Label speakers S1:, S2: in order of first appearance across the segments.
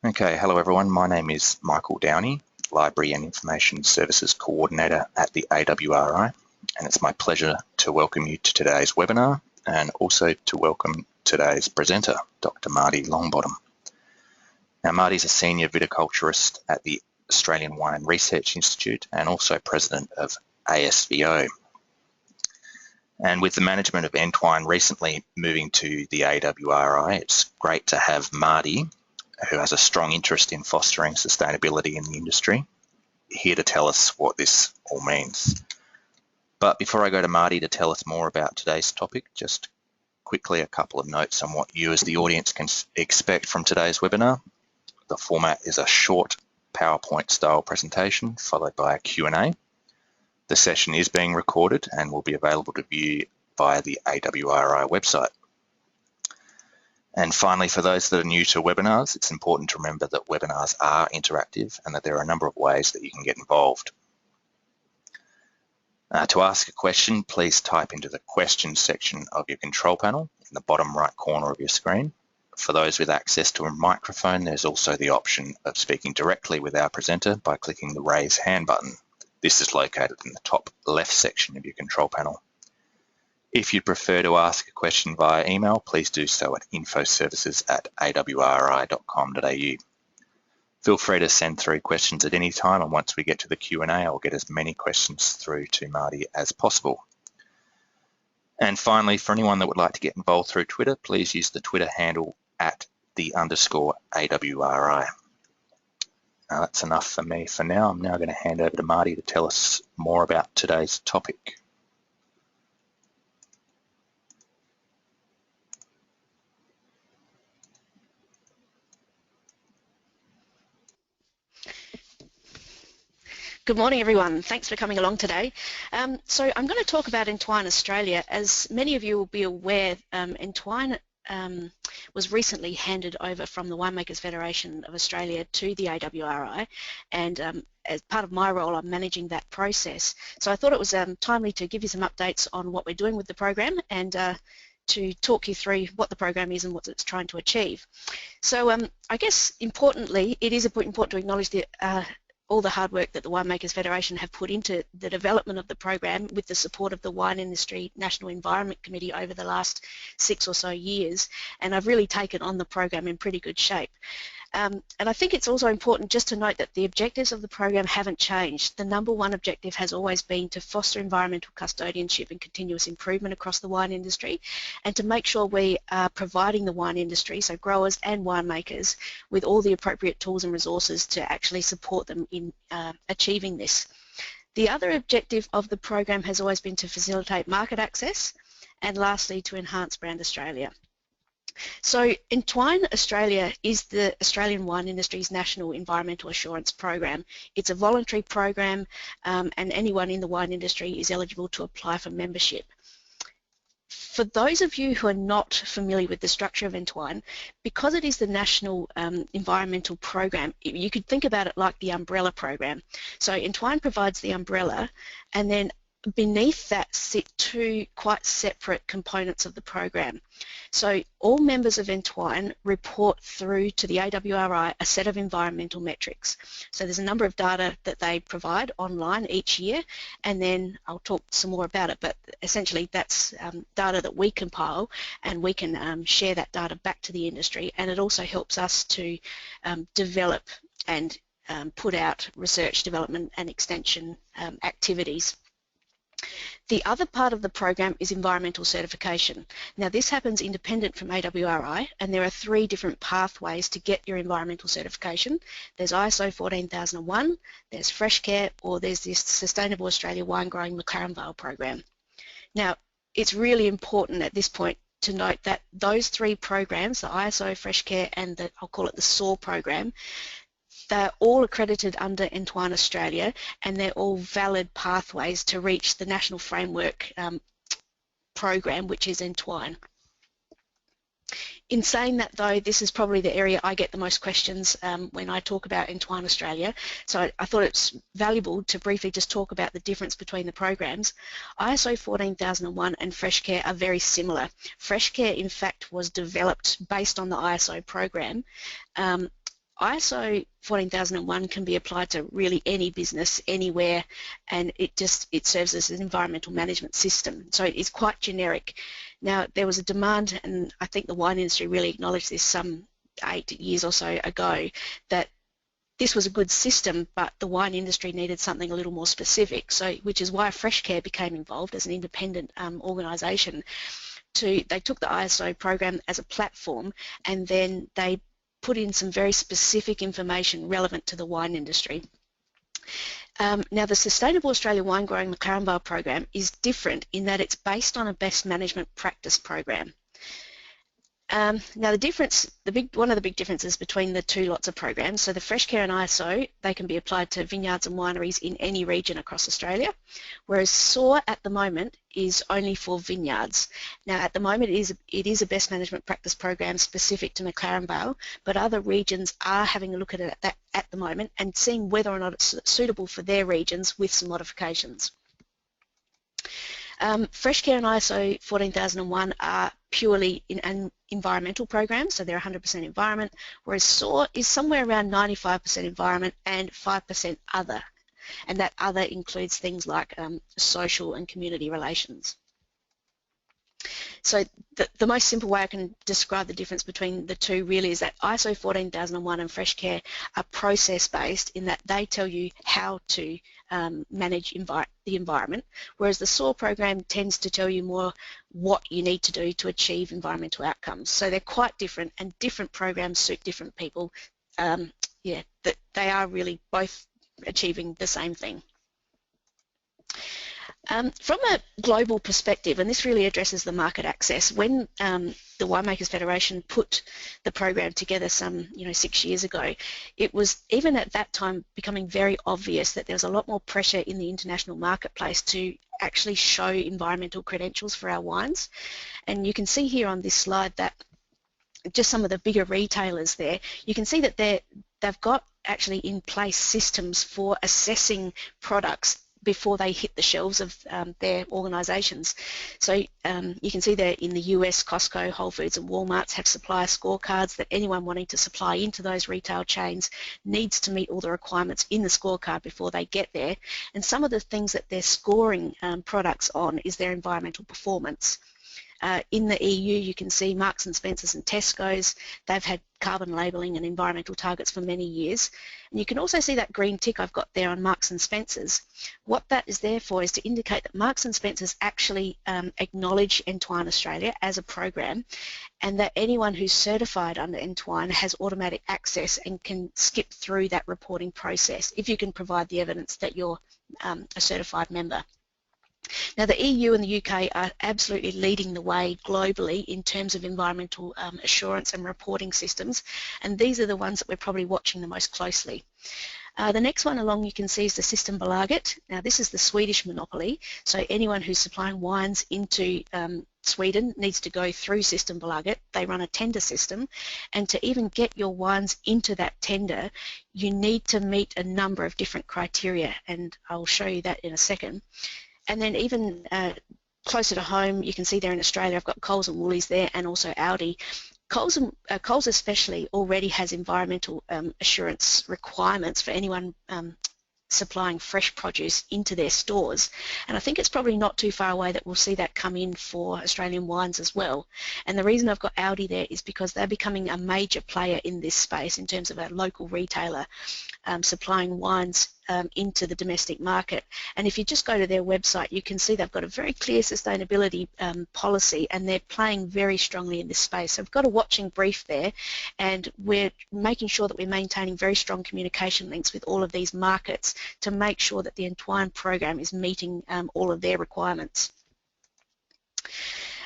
S1: Okay, hello everyone. My name is Michael Downey, Library and Information Services Coordinator at the AWRI, and it's my pleasure to welcome you to today's webinar and also to welcome today's presenter, Dr. Mardi Longbottom. Now, Mardi's a Senior Viticulturist at the Australian Wine Research Institute and also President of ASVO. And with the management of Entwine recently moving to the AWRI, it's great to have Mardi, who has a strong interest in fostering sustainability in the industry, here to tell us what this all means. But before I go to Mardi to tell us more about today's topic, just quickly a couple of notes on what you as the audience can expect from today's webinar. The format is a short PowerPoint style presentation followed by a Q&A. The session is being recorded and will be available to view via the AWRI website. And finally, for those that are new to webinars, it's important to remember that webinars are interactive and that there are a number of ways that you can get involved. To ask a question, please type into the questions section of your control panel in the bottom right corner of your screen. For those with access to a microphone, there's also the option of speaking directly with our presenter by clicking the raise hand button. This is located in the top left section of your control panel. If you'd prefer to ask a question via email, please do so at infoservices@awri.com.au. Feel free to send through questions at any time, and once we get to the Q&A, I'll get as many questions through to Mardi as possible. And finally, for anyone that would like to get involved through Twitter, please use the Twitter handle @_AWRI. Now, that's enough for me for now. I'm now going to hand over to Mardi to tell us more about today's topic.
S2: Good morning, everyone. Thanks for coming along today. So I'm going to talk about Entwine Australia. As many of you will be aware, Entwine was recently handed over from the Winemakers Federation of Australia to the AWRI, and as part of my role, I'm managing that process. So I thought it was timely to give you some updates on what we're doing with the program and to talk you through what the program is and what it's trying to achieve. So I guess importantly, it is important to acknowledge the all the hard work that the Winemakers Federation have put into the development of the program with the support of the Wine Industry National Environment Committee over the last 6 or so years, and I've really taken on the program in pretty good shape. And I think it's also important just to note that the objectives of the program haven't changed. The number one objective has always been to foster environmental custodianship and continuous improvement across the wine industry, and to make sure we are providing the wine industry, so growers and winemakers, with all the appropriate tools and resources to actually support them in achieving this. The other objective of the program has always been to facilitate market access, and lastly to enhance brand Australia. So Entwine Australia is the Australian wine industry's national environmental assurance program. It's a voluntary program, and anyone in the wine industry is eligible to apply for membership. For those of you who are not familiar with the structure of Entwine, because it is the national environmental program, you could think about it like the umbrella program. So Entwine provides the umbrella, and then beneath that sit two quite separate components of the program. So all members of Entwine report through to the AWRI a set of environmental metrics. So there's a number of data that they provide online each year, and then I'll talk some more about it, but essentially that's data that we compile, and we can share that data back to the industry, and it also helps us to develop and put out research, development and extension activities. The other part of the program is environmental certification. Now this happens independent from AWRI, and there are 3 different pathways to get your environmental certification. There's ISO 14001, there's Fresh Care, or there's this Sustainable Australia Wine Growing Mclaren Vale program. Now it's really important at this point to note that those 3 programs, the ISO, Fresh Care and I'll call it the SOAR program, they're all accredited under Entwine Australia, and they're all valid pathways to reach the national framework program, which is Entwine. In saying that though, this is probably the area I get the most questions when I talk about Entwine Australia, so I thought it's valuable to briefly just talk about the difference between the programs. ISO 14001 and Fresh Care are very similar. Fresh Care in fact was developed based on the ISO program. ISO 14001 can be applied to really any business, anywhere, and it serves as an environmental management system. So it is quite generic. Now, there was a demand, and I think the wine industry really acknowledged this some 8 years or so ago, that this was a good system, but the wine industry needed something a little more specific. So, which is why FreshCare became involved as an independent organisation. They took the ISO program as a platform, and then they put in some very specific information relevant to the wine industry. Now, the Sustainable Australia Wine Growing Mclaren Vale program is different in that it's based on a best management practice program. Now, one of the big differences between the two lots of programs, so the FreshCare and ISO, they can be applied to vineyards and wineries in any region across Australia, whereas SOAR at the moment is only for vineyards. Now, at the moment it is a best management practice program specific to Mclaren Vale, but other regions are having a look at it at the moment and seeing whether or not it's suitable for their regions with some modifications. FreshCare and ISO 14001 are purely an environmental program, so they're 100% environment, whereas SOAR is somewhere around 95% environment and 5% other, and that other includes things like social and community relations. So the most simple way I can describe the difference between the two really is that ISO 14001 and FreshCare are process-based in that they tell you how to manage the environment, whereas the SOAR program tends to tell you more what you need to do to achieve environmental outcomes. So they're quite different, and different programs suit different people. Yeah, they are really both achieving the same thing. From a global perspective, and this really addresses the market access, when the Winemakers Federation put the program together some 6 years ago, it was even at that time becoming very obvious that there was a lot more pressure in the international marketplace to actually show environmental credentials for our wines. And you can see here on this slide that just some of the bigger retailers there, you can see that they've got actually in place systems for assessing products before they hit the shelves of their organisations. So you can see there in the US, Costco, Whole Foods and Walmart's have supplier scorecards that anyone wanting to supply into those retail chains needs to meet all the requirements in the scorecard before they get there. And some of the things that they're scoring products on is their environmental performance. In the EU, you can see Marks and Spencer's and Tesco's. They've had carbon labelling and environmental targets for many years. And you can also see that green tick I've got there on Marks and Spencer's. What that is there for is to indicate that Marks and Spencer's actually acknowledge Entwine Australia as a program, and that anyone who's certified under Entwine has automatic access and can skip through that reporting process if you can provide the evidence that you're a certified member. Now, the EU and the UK are absolutely leading the way globally in terms of environmental assurance and reporting systems, and these are the ones that we're probably watching the most closely. The next one along you can see is the Systembolaget. Now, this is the Swedish monopoly, so anyone who's supplying wines into Sweden needs to go through Systembolaget. They run a tender system, and to even get your wines into that tender, you need to meet a number of different criteria, and I'll show you that in a second. And then even closer to home, you can see there in Australia, I've got Coles and Woolies there, and also AWRI. Coles especially already has environmental assurance requirements for anyone supplying fresh produce into their stores, and I think it's probably not too far away that we'll see that come in for Australian wines as well. And the reason I've got AWRI there is because they're becoming a major player in this space in terms of a local retailer supplying wines into the domestic market. And if you just go to their website, you can see they've got a very clear sustainability policy, and they're playing very strongly in this space. So we've got a watching brief there, and we're making sure that we're maintaining very strong communication links with all of these markets to make sure that the Entwine program is meeting all of their requirements.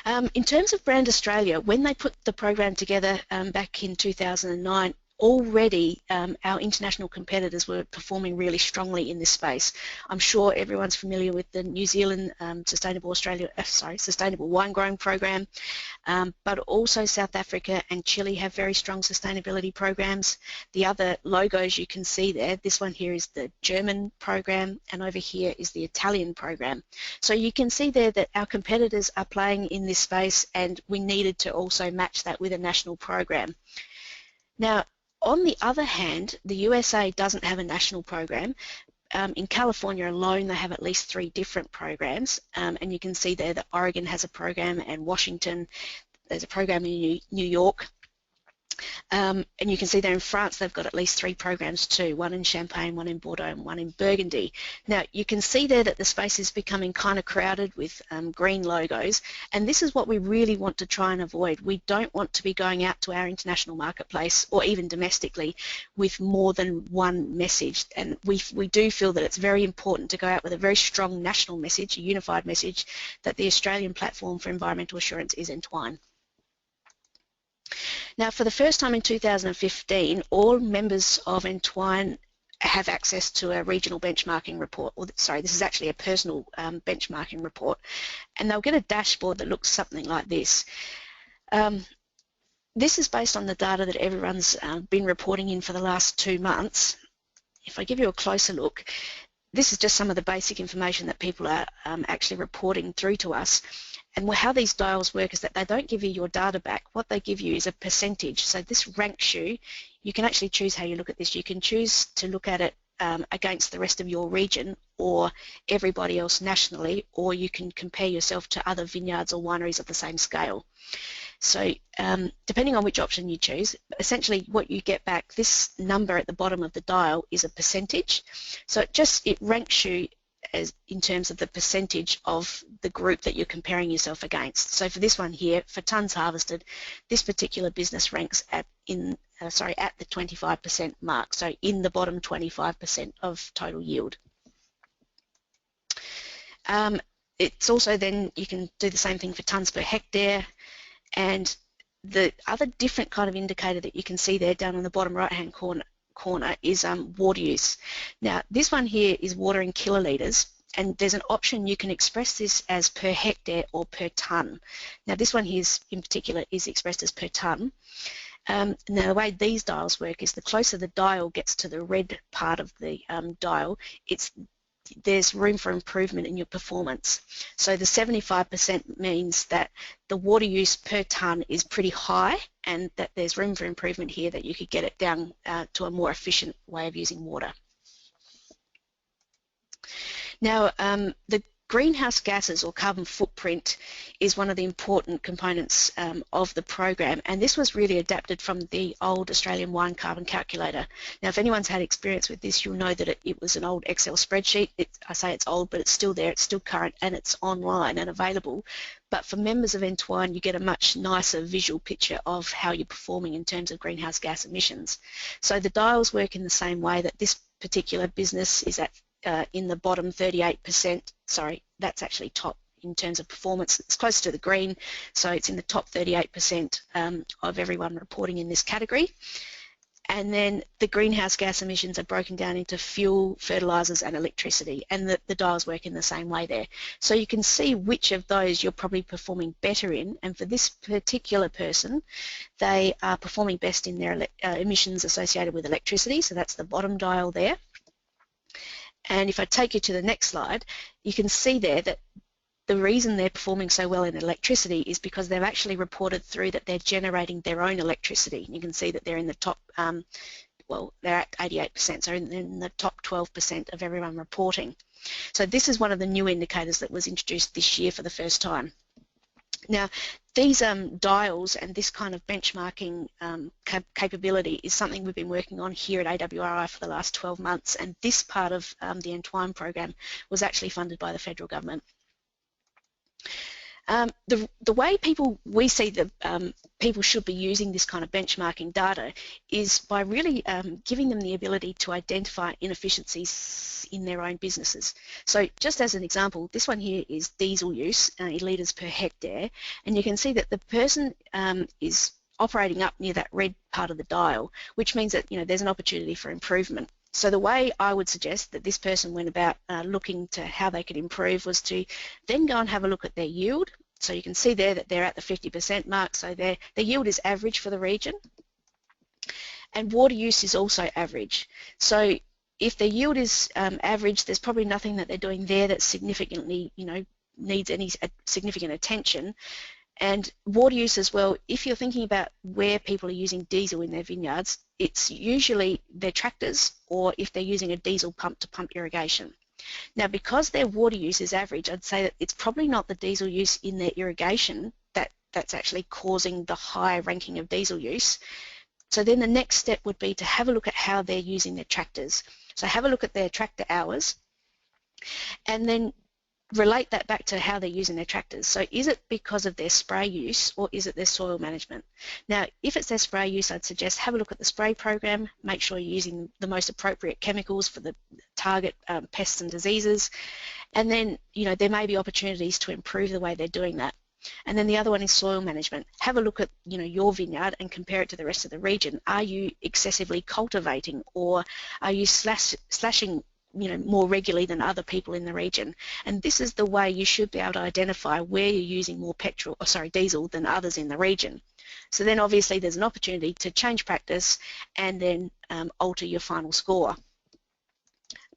S2: In terms of Brand Australia, when they put the program together back in 2009, already our international competitors were performing really strongly in this space. I'm sure everyone's familiar with the New Zealand Sustainable Wine Growing Program, but also South Africa and Chile have very strong sustainability programs. The other logos you can see there, this one here is the German program, and over here is the Italian program. So you can see there that our competitors are playing in this space, and we needed to also match that with a national program. Now, On the other hand, the USA doesn't have a national program. In California alone, they have at least 3 different programs, and you can see there that Oregon has a program, and Washington, there's a program in New York. And you can see there in France they've got at least 3 programs too, one in Champagne, one in Bordeaux and one in Burgundy. Now you can see there that the space is becoming kind of crowded with green logos, and this is what we really want to try and avoid. We don't want to be going out to our international marketplace or even domestically with more than one message, and we do feel that it's very important to go out with a very strong national message, a unified message, that the Australian platform for environmental assurance is Entwine. Now, for the first time in 2015, all members of Entwine have access to a regional benchmarking report. Or, sorry, this is actually a personal benchmarking report, and they'll get a dashboard that looks something like this. This is based on the data that everyone's been reporting in for the last 2 months. If I give you a closer look, this is just some of the basic information that people are actually reporting through to us. And how these dials work is that they don't give you your data back. What they give you is a percentage. So this ranks you. You can actually choose how you look at this. You can choose to look at it against the rest of your region or everybody else nationally, or you can compare yourself to other vineyards or wineries of the same scale. So depending on which option you choose, essentially what you get back, this number at the bottom of the dial is a percentage. So it ranks you as in terms of the percentage of the group that you're comparing yourself against. So for this one here, for tonnes harvested, this particular business ranks at the 25% mark, so in the bottom 25% of total yield. It's also then, you can do the same thing for tonnes per hectare, and the other different kind of indicator that you can see there down on the bottom right hand corner is water use. Now this one here is water in kilolitres, and there's an option you can express this as per hectare or per tonne. Now this one here in particular is expressed as per tonne. Now the way these dials work is the closer the dial gets to the red part of the dial, there's room for improvement in your performance. So the 75% means that the water use per tonne is pretty high, and that there's room for improvement here, that you could get it down to a more efficient way of using water. Now the greenhouse gases or carbon footprint is one of the important components of the program, and this was really adapted from the old Australian wine carbon calculator. Now if anyone's had experience with this, you'll know that it was an old Excel spreadsheet. I say it's old, but it's still there, it's still current, and it's online and available. But for members of Entwine, you get a much nicer visual picture of how you're performing in terms of greenhouse gas emissions. So the dials work in the same way, that this particular business is at in the bottom 38%, sorry, that's actually top in terms of performance. It's close to the green, so it's in the top 38% of everyone reporting in this category. And then the greenhouse gas emissions are broken down into fuel, fertilisers and electricity, and the dials work in the same way there. So you can see which of those you're probably performing better in, and for this particular person, they are performing best in their emissions associated with electricity, so that's the bottom dial there. And if I take you to the next slide, you can see there that the reason they're performing so well in electricity is because they've actually reported through that they're generating their own electricity. You can see that they're in the top, well, they're at 88%, so in the top 12% of everyone reporting. So this is one of the new indicators that was introduced this year for the first time. Now, these dials and this kind of benchmarking capability is something we've been working on here at AWRI for the last 12 months, and this part of the Entwine program was actually funded by the federal government. The way we see that people should be using this kind of benchmarking data is by really giving them the ability to identify inefficiencies in their own businesses. So just as an example, this one here is diesel use, litres per hectare, and you can see that the person is operating up near that red part of the dial, which means that there's an opportunity for improvement. So the way I would suggest that this person went about looking to how they could improve was to then go and have a look at their yield. So you can see there that they're at the 50% mark, so their yield is average for the region. And water use is also average. So if their yield is average, there's probably nothing that they're doing there that significantly, needs any significant attention. And water use as well, if you're thinking about where people are using diesel in their vineyards, it's usually their tractors, or if they're using a diesel pump to pump irrigation. Now, because their water use is average, I'd say that it's probably not the diesel use in their irrigation that's actually causing the high ranking of diesel use. So then the next step would be to have a look at how they're using their tractors. So have a look at their tractor hours and then relate that back to how they're using their tractors. So is it because of their spray use or is it their soil management? Now, if it's their spray use, I'd suggest have a look at the spray program, make sure you're using the most appropriate chemicals for the target pests and diseases, and then, you know, there may be opportunities to improve the way they're doing that. And then the other one is soil management. Have a look at, you know, your vineyard and compare it to the rest of the region. Are you excessively cultivating, or are you slashing, you know, more regularly than other people in the region? And this is the way you should be able to identify where you're using more diesel than others in the region. So then obviously there's an opportunity to change practice and then alter your final score.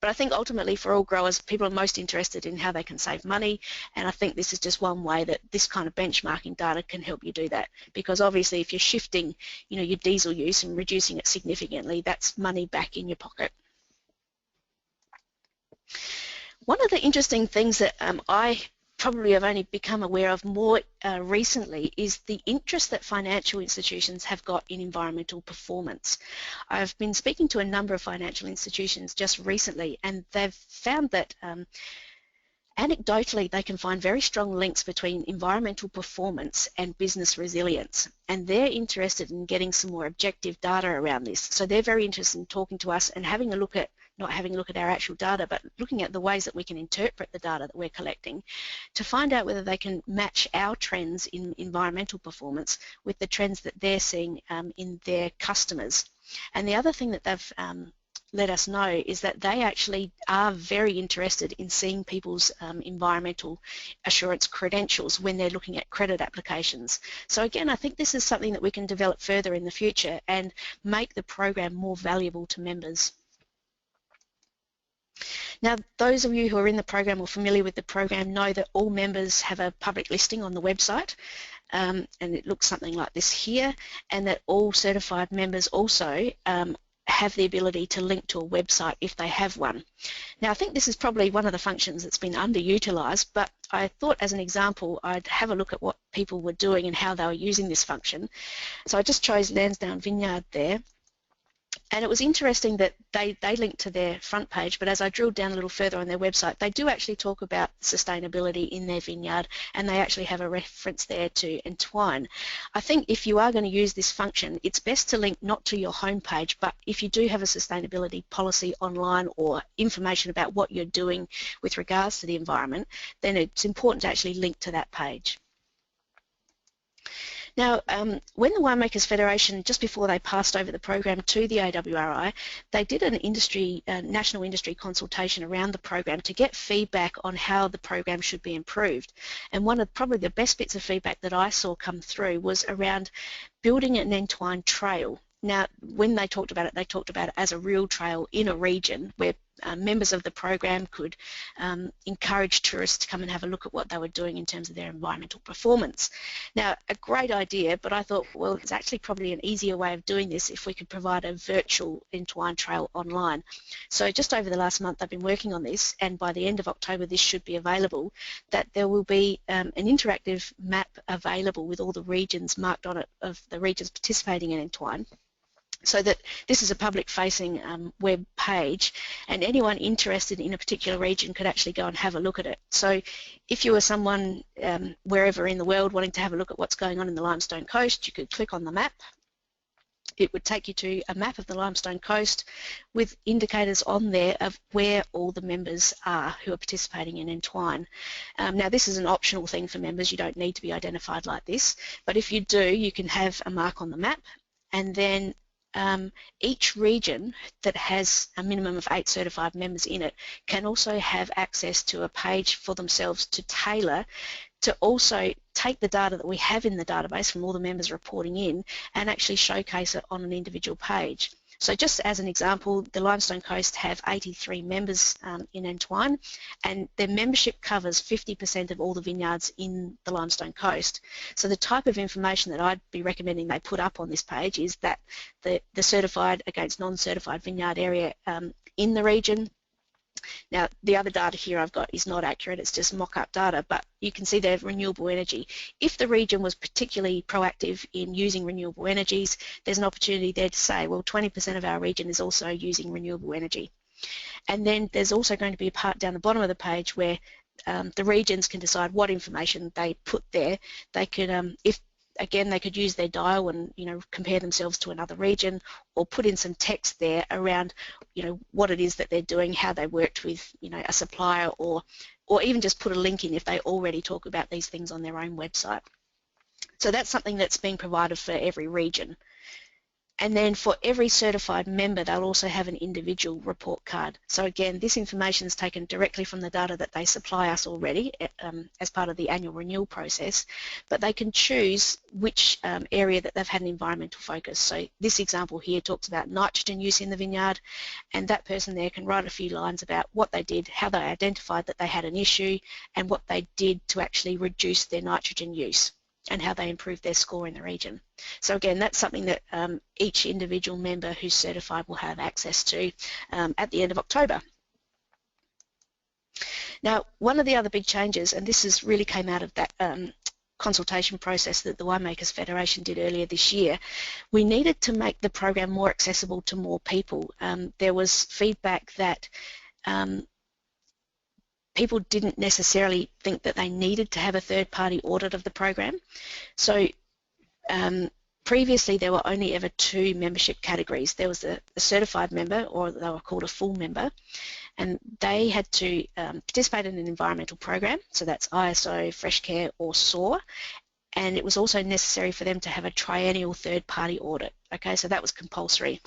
S2: But I think ultimately for all growers, people are most interested in how they can save money, and I think this is just one way that this kind of benchmarking data can help you do that, because obviously if you're shifting, you know, your diesel use and reducing it significantly, that's money back in your pocket. One of the interesting things that I probably have only become aware of more recently is the interest that financial institutions have got in environmental performance. I've been speaking to a number of financial institutions just recently, and they've found that anecdotally they can find very strong links between environmental performance and business resilience, and they're interested in getting some more objective data around this. So they're very interested in talking to us and having a look at, not having a look at our actual data, but looking at the ways that we can interpret the data that we're collecting to find out whether they can match our trends in environmental performance with the trends that they're seeing in their customers. And the other thing that they've let us know is that they actually are very interested in seeing people's environmental assurance credentials when they're looking at credit applications. So again, I think this is something that we can develop further in the future and make the program more valuable to members. Now, those of you who are in the program or familiar with the program know that all members have a public listing on the website, and it looks something like this here, and that all certified members also have the ability to link to a website if they have one. Now, I think this is probably one of the functions that's been underutilised, but I thought as an example I'd have a look at what people were doing and how they were using this function. So I just chose Lansdowne Vineyard there. And it was interesting that they linked to their front page, but as I drilled down a little further on their website, they do actually talk about sustainability in their vineyard, and they actually have a reference there to Entwine. I think if you are going to use this function, it's best to link not to your home page, but if you do have a sustainability policy online or information about what you're doing with regards to the environment, then it's important to actually link to that page. Now, when the Winemakers Federation, just before they passed over the program to the AWRI, they did an national industry consultation around the program to get feedback on how the program should be improved. And one of probably the best bits of feedback that I saw come through was around building an Entwine trail. Now, when they talked about it as a real trail in a region where members of the program could encourage tourists to come and have a look at what they were doing in terms of their environmental performance. Now, a great idea, but I thought, well, it's actually probably an easier way of doing this if we could provide a virtual Entwine trail online. So just over the last month I've been working on this, and by the end of October this should be available, that there will be an interactive map available with all the regions marked on it of the regions participating in Entwine. So that this is a public-facing web page, and anyone interested in a particular region could actually go and have a look at it. So if you were someone wherever in the world wanting to have a look at what's going on in the Limestone Coast, you could click on the map. It would take you to a map of the Limestone Coast with indicators on there of where all the members are who are participating in Entwine. Now, this is an optional thing for members. You don't need to be identified like this, but if you do, you can have a mark on the map, and then each region that has a minimum of 8 certified members in it can also have access to a page for themselves to tailor to also take the data that we have in the database from all the members reporting in and actually showcase it on an individual page. So just as an example, the Limestone Coast have 83 members in Entwine, and their membership covers 50% of all the vineyards in the Limestone Coast. So the type of information that I'd be recommending they put up on this page is that the certified against non-certified vineyard area in the region. Now, the other data here I've got is not accurate, it's just mock-up data, but you can see they have renewable energy. If the region was particularly proactive in using renewable energies, there's an opportunity there to say, well, 20% of our region is also using renewable energy. And then there's also going to be a part down the bottom of the page where the regions can decide what information they put there. They could, Again, they could use their dial and compare themselves to another region, or put in some text there around what it is that they're doing, how they worked with a supplier, or even just put a link in if they already talk about these things on their own website. So that's something that's being provided for every region. And then for every certified member, they'll also have an individual report card. So again, this information is taken directly from the data that they supply us already as part of the annual renewal process, but they can choose which area that they've had an environmental focus. So this example here talks about nitrogen use in the vineyard, and that person there can write a few lines about what they did, how they identified that they had an issue, and what they did to actually reduce their nitrogen use, and how they improved their score in the region. So again, that's something that each individual member who's certified will have access to at the end of October. Now, one of the other big changes, and this is really came out of that consultation process that the Winemakers Federation did earlier this year, we needed to make the program more accessible to more people. There was feedback that people didn't necessarily think that they needed to have a third-party audit of the program. So previously there were only ever two membership categories. There was a certified member, or they were called a full member, and they had to participate in an environmental program, so that's ISO, Fresh Care or SOAR, and it was also necessary for them to have a triennial third-party audit. Okay, so that was compulsory,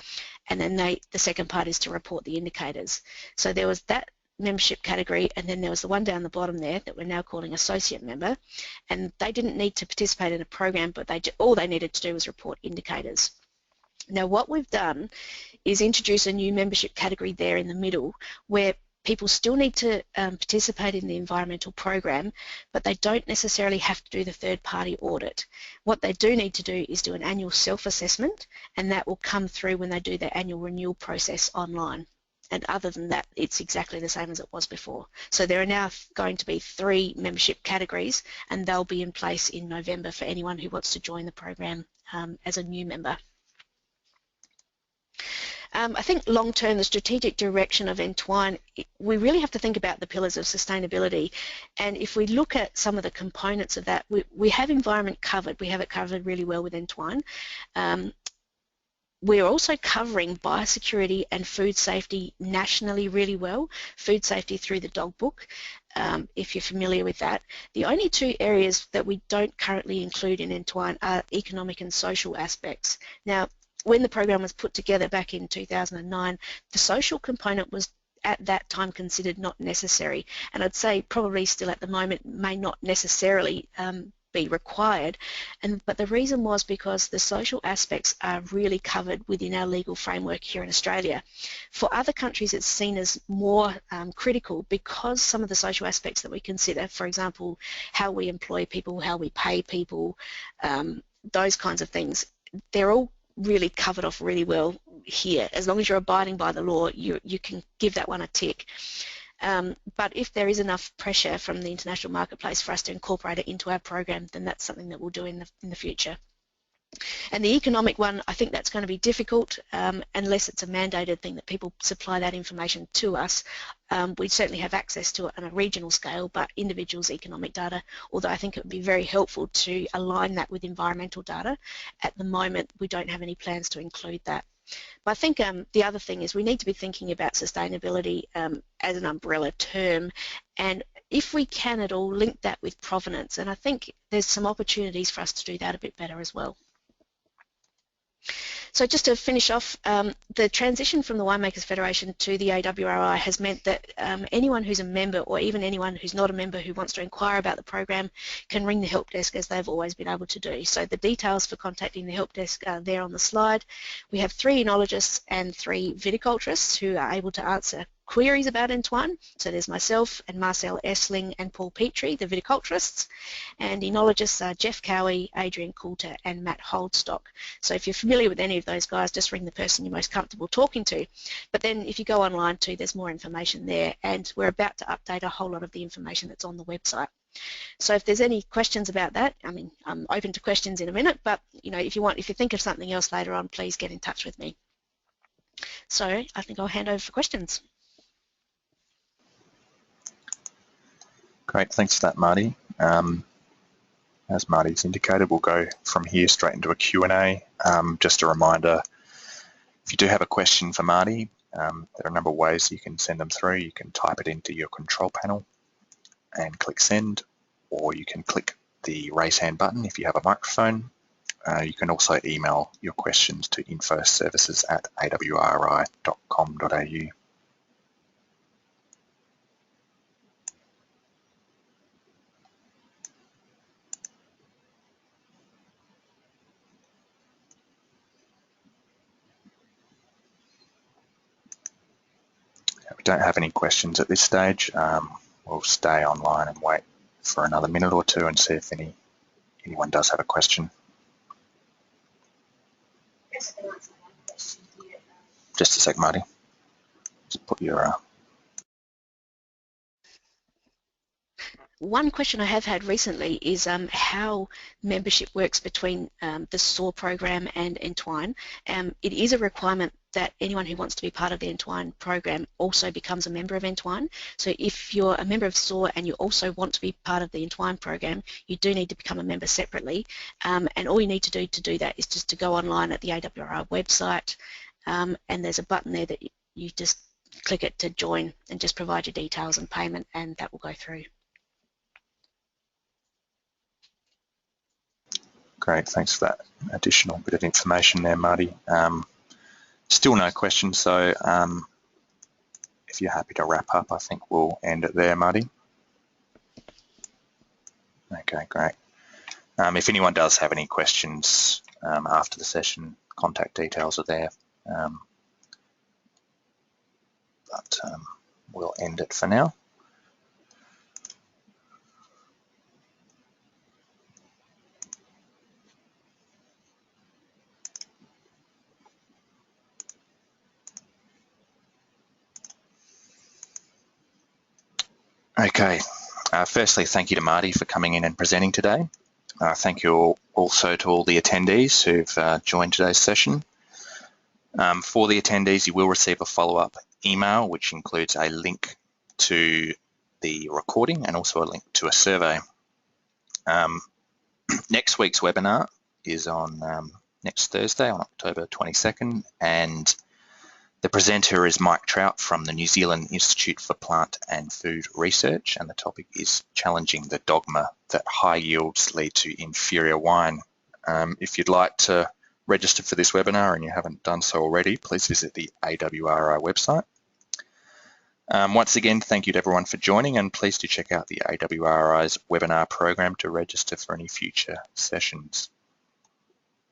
S2: and then the second part is to report the indicators. So there was that membership category, and then there was the one down the bottom there that we're now calling associate member, and they didn't need to participate in a program, but all they needed to do was report indicators. Now what we've done is introduce a new membership category there in the middle, where people still need to participate in the environmental program, but they don't necessarily have to do the third-party audit. What they do need to do is do an annual self-assessment, and that will come through when they do their annual renewal process online. And other than that, it's exactly the same as it was before. So there are now going to be 3 membership categories, and they'll be in place in November for anyone who wants to join the program as a new member. I think long-term, the strategic direction of Entwine, we really have to think about the pillars of sustainability. And if we look at some of the components of that, we have environment covered. We have it covered really well with Entwine. We're also covering biosecurity and food safety nationally really well, food safety through the dog book, if you're familiar with that. The only 2 areas that we don't currently include in Entwine are economic and social aspects. Now, when the program was put together back in 2009, the social component was at that time considered not necessary, and I'd say probably still at the moment may not necessarily be required, but the reason was because the social aspects are really covered within our legal framework here in Australia. For other countries it's seen as more critical, because some of the social aspects that we consider, for example, how we employ people, how we pay people, those kinds of things, they're all really covered off really well here. As long as you're abiding by the law, you can give that one a tick. But if there is enough pressure from the international marketplace for us to incorporate it into our program, then that's something that we'll do in the future. And the economic one, I think that's going to be difficult unless it's a mandated thing that people supply that information to us. We certainly have access to it on a regional scale, but individuals' economic data, although I think it would be very helpful to align that with environmental data. At the moment, we don't have any plans to include that. But I think the other thing is we need to be thinking about sustainability as an umbrella term, and if we can at all, link that with provenance, and I think there's some opportunities for us to do that a bit better as well. So just to finish off, the transition from the Winemakers Federation to the AWRI has meant that anyone who's a member, or even anyone who's not a member who wants to inquire about the program, can ring the help desk as they've always been able to do. So the details for contacting the help desk are there on the slide. We have 3 enologists and 3 viticulturists who are able to answer queries about Entwine. So there's myself and Marcel Essling and Paul Petrie, the viticulturists, and enologists are Jeff Cowie, Adrian Coulter and Matt Holdstock. So if you're familiar with any of those guys, just ring the person you're most comfortable talking to. But then if you go online too, there's more information there, and we're about to update a whole lot of the information that's on the website. So if there's any questions about that, I mean, I'm open to questions in a minute, but you know, if you think of something else later on, please get in touch with me. So I think I'll hand over for questions.
S1: Great, thanks for that, Mardi. As Mardi's indicated, we'll go from here straight into a Q&A. Just a reminder, if you do have a question for Mardi, there are a number of ways you can send them through. You can type it into your control panel and click send, or you can click the raise hand button if you have a microphone. You can also email your questions to infoservices@awri.com.au. We don't have any questions at this stage. We'll stay online and wait for another minute or two and see if anyone does have a question. Just a sec, Mardi. Just put your...
S2: One question I have had recently is how membership works between the SOAR program and Entwine. It is a requirement that anyone who wants to be part of the Entwine program also becomes a member of Entwine. So if you're a member of SOAR and you also want to be part of the Entwine program, you do need to become a member separately. And all you need to do that is just to go online at the AWRI website, and there's a button there that you just click it to join and just provide your details and payment, and that will go through.
S1: Great, thanks for that additional bit of information there, Mardi. Still no questions, so if you're happy to wrap up, I think we'll end it there, Mardi. Okay, great. If anyone does have any questions after the session, contact details are there. But we'll end it for now. Okay, firstly, thank you to Mardi for coming in and presenting today. Thank you also to all the attendees who've joined today's session. For the attendees, you will receive a follow-up email, which includes a link to the recording and also a link to a survey. Next week's webinar is on next Thursday, on October 22nd, and the presenter is Mike Trout from the New Zealand Institute for Plant and Food Research, and the topic is challenging the dogma that high yields lead to inferior wine. If you'd like to register for this webinar and you haven't done so already, please visit the AWRI website. Once again, thank you to everyone for joining, and please do check out the AWRI's webinar program to register for any future sessions.